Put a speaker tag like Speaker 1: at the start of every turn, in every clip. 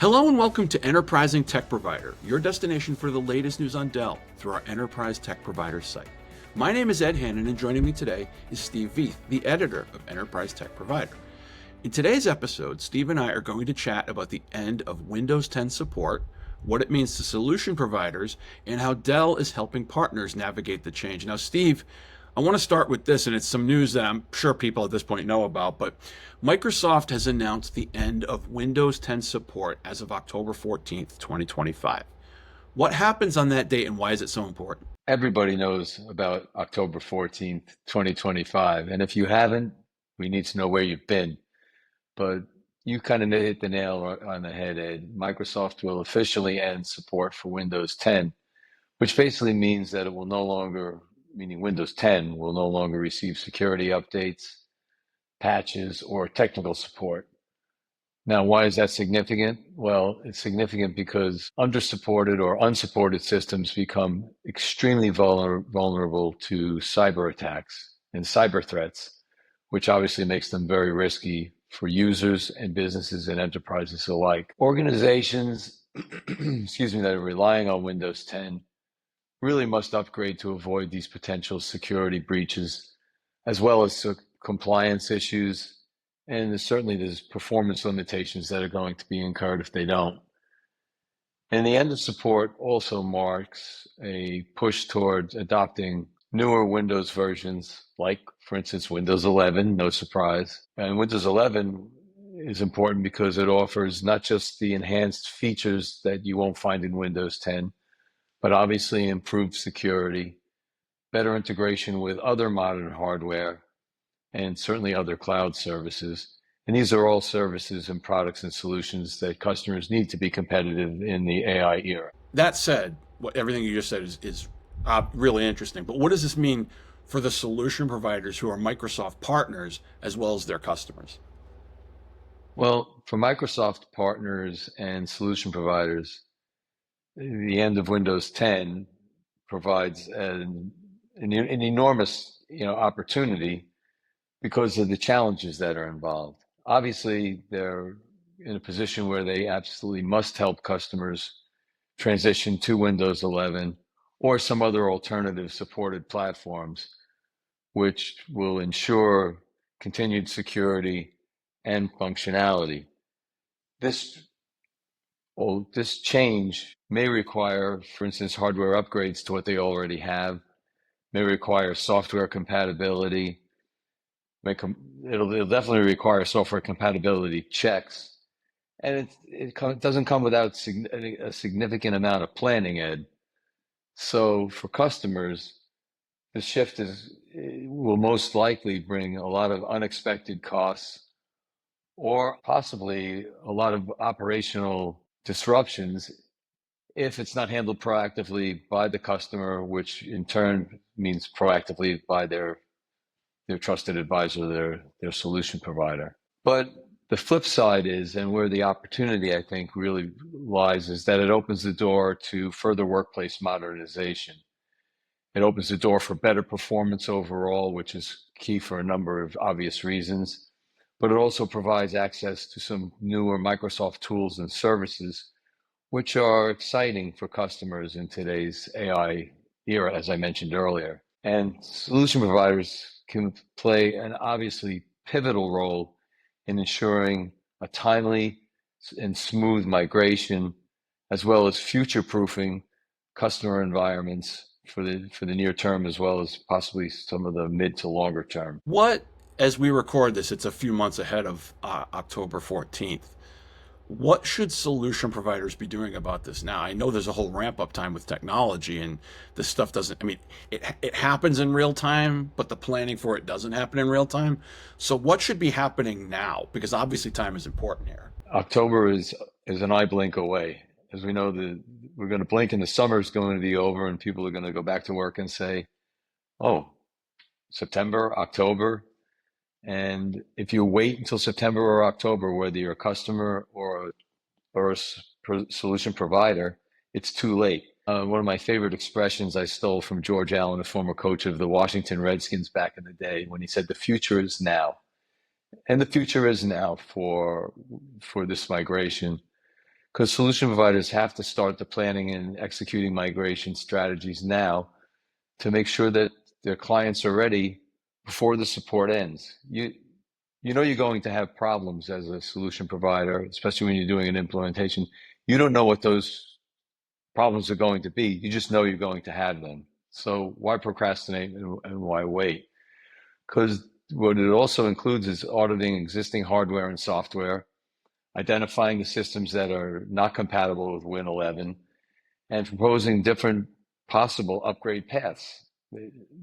Speaker 1: Hello and welcome to Enterprising Tech Provider, your destination for the latest news on Dell through our Enterprise Tech Provider site. My name is Ed Hannon, and joining me today is Steve Veith, the editor of Enterprise Tech Provider. In today's episode, Steve and I are going to chat about the end of Windows 10 support, what it means to solution providers, and how Dell is helping partners navigate the change. Now, Steve, I want to start with this, and it's some news that I'm sure people at this point know about, but Microsoft has announced the end of Windows 10 support as of October 14th, 2025. What happens on that date, and why is it so important?
Speaker 2: Everybody knows about October 14th, 2025. And if you haven't, we need to know where you've been. But you kind of hit the nail on the head, Ed. Microsoft will officially end support for Windows 10, which basically means that it will no longer, meaning Windows 10 will no longer receive security updates, patches, or technical support. Now, why is that significant? Well, it's significant because undersupported or unsupported systems become extremely vulnerable to cyber attacks and cyber threats, which obviously makes them very risky for users and businesses and enterprises alike. Organizations, excuse me, that are relying on Windows 10 really must upgrade to avoid these potential security breaches, as well as compliance issues. And there's performance limitations that are going to be incurred if they don't. And the end of support also marks a push towards adopting newer Windows versions, like, for instance, Windows 11, no surprise. And Windows 11 is important because it offers not just the enhanced features that you won't find in Windows 10, but obviously improved security, better integration with other modern hardware, and certainly other cloud services. And these are all services and products and solutions that customers need to be competitive in the AI era.
Speaker 1: That said, everything you just said is really interesting. But what does this mean for the solution providers who are Microsoft partners as well as their customers?
Speaker 2: Well, for Microsoft partners and solution providers, the end of Windows 10 provides an enormous opportunity because of the challenges that are involved. Obviously, they're in a position where they absolutely must help customers transition to Windows 11 or some other alternative supported platforms, which will ensure continued security and functionality. This change may require, for instance, hardware upgrades to what they already have, may require software compatibility, it'll definitely require software compatibility checks, and it doesn't come without a significant amount of planning, Ed. So for customers, the shift will most likely bring a lot of unexpected costs or possibly a lot of operational disruptions if it's not handled proactively by the customer, which in turn means proactively by their trusted advisor, their solution provider. But the flip side is, and where the opportunity I think really lies, is that it opens the door to further workplace modernization. It opens the door for better performance overall, which is key for a number of obvious reasons. But it also provides access to some newer Microsoft tools and services, which are exciting for customers in today's AI era, as I mentioned earlier. And solution providers can play an obviously pivotal role in ensuring a timely and smooth migration, as well as future-proofing customer environments for the near term, as well as possibly some of the mid to longer term.
Speaker 1: As we record this, it's a few months ahead of October 14th. What should solution providers be doing about this now? I know there's a whole ramp up time with technology, and this stuff doesn't, I mean, it happens in real time, but the planning for it doesn't happen in real time. So what should be happening now? Because obviously time is important here.
Speaker 2: October is an eye blink away. As we know, we're going to blink and the summer is going to be over and people are going to go back to work and say, oh, September, October. And if you wait until September or October, whether you're a customer or a solution provider, it's too late. One of my favorite expressions I stole from George Allen, a former coach of the Washington Redskins back in the day, when he said, "The future is now." And the future is now for this migration. because solution providers have to start the planning and executing migration strategies now to make sure that their clients are ready before the support ends. You know you're going to have problems as a solution provider, especially when you're doing an implementation. You don't know what those problems are going to be. You just know you're going to have them. So why procrastinate and why wait? Because what it also includes is auditing existing hardware and software, identifying the systems that are not compatible with Win 11, and proposing different possible upgrade paths.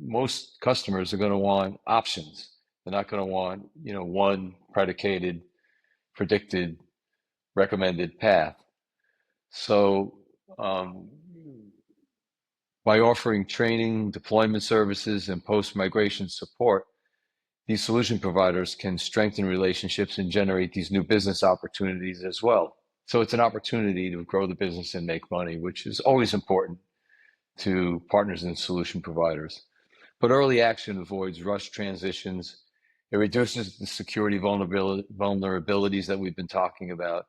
Speaker 2: Most customers are going to want options. They're not going to want, one predicated, predicted, recommended path. So by offering training, deployment services, and post-migration support, these solution providers can strengthen relationships and generate these new business opportunities as well. So it's an opportunity to grow the business and make money, which is always important to partners and solution providers. But early action avoids rushed transitions. It reduces the security vulnerabilities that we've been talking about,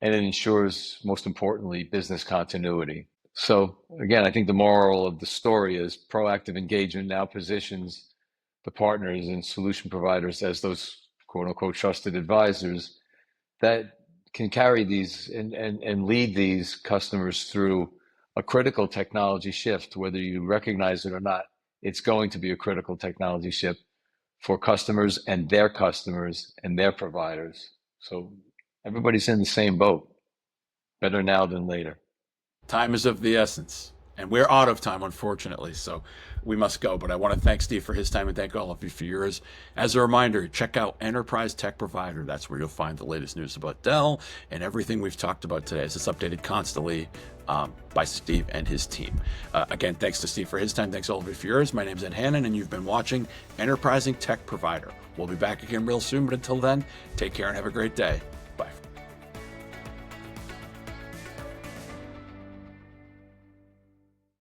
Speaker 2: and it ensures, most importantly, business continuity. So again, I think the moral of the story is proactive engagement now positions the partners and solution providers as those quote unquote trusted advisors that can carry these and lead these customers through a critical technology shift, whether you recognize it or not. It's going to be a critical technology shift for customers and their providers. So everybody's in the same boat. Better now than later.
Speaker 1: Time is of the essence. And we're out of time, unfortunately, so we must go. But I want to thank Steve for his time and thank all of you for yours. As a reminder, check out Enterprise Tech Provider. That's where you'll find the latest news about Dell and everything we've talked about today. As it's updated constantly by Steve and his team. Again, thanks to Steve for his time. Thanks all of you for yours. My name's Ed Hannon, and you've been watching Enterprising Tech Provider. We'll be back again real soon, but until then, take care and have a great day.